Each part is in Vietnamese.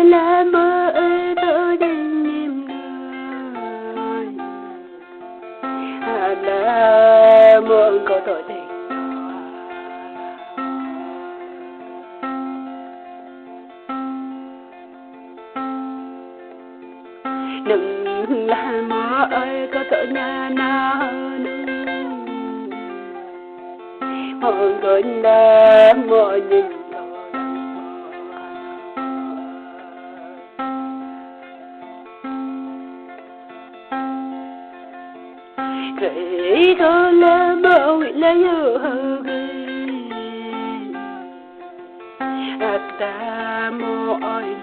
để lá mơ ơi thở đến niềm đời là muộn có tội tình đừng là mơ ơi có tội nhà nào mọi người đã mọi nhìn vậy thôi là bao là yêu ta mỗi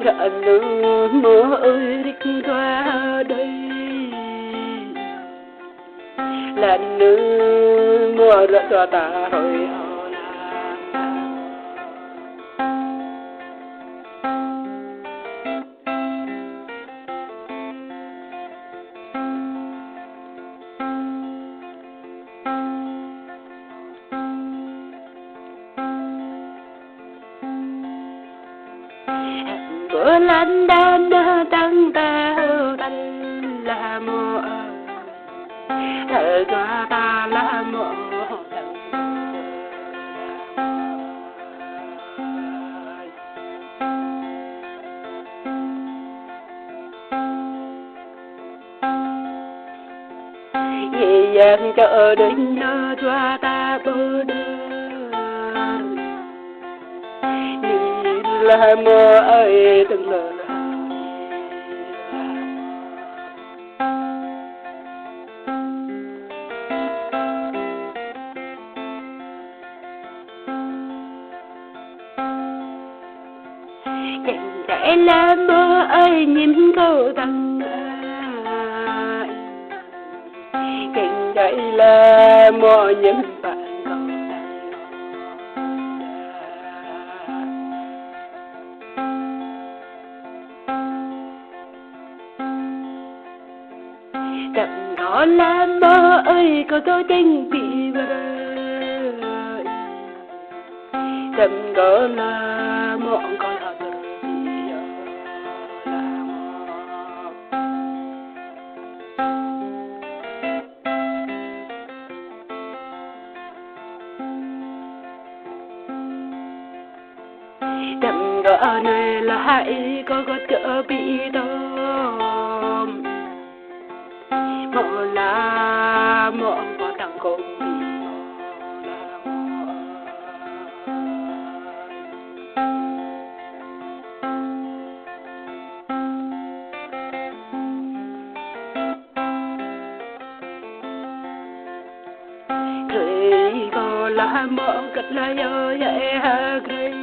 gã nữ mơ ơi đích qua đây là nữ mơ đã cho ta rồi bữa lần đan tăng ta thành là mùa thở cho ta là mùa dễ dàng chờ đến nơi cho ta bơ là mơ ơi từng lời chẳng thể là mơ ơi nhìn câu thằng chẳng thể là mơ nhìn bạn đậm đó là mơ ơi có tôi tình bị vơi đậm đó là mộng con họ rồi đậm đó này là hãy có chợ bị tôm mộ là mộ có tặng công rồi có là mộ cất là yo dễ ha gầy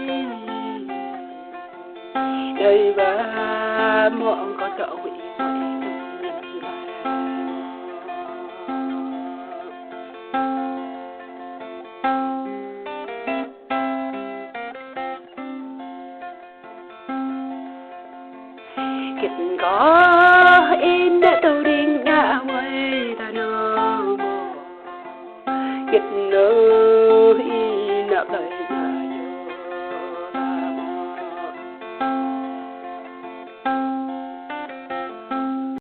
đây và mộ có trợ hủy kiện có in đã tàu điên ngã quay ta nơ mồ kiện nơ in nạp lời nhà yo ta mồ.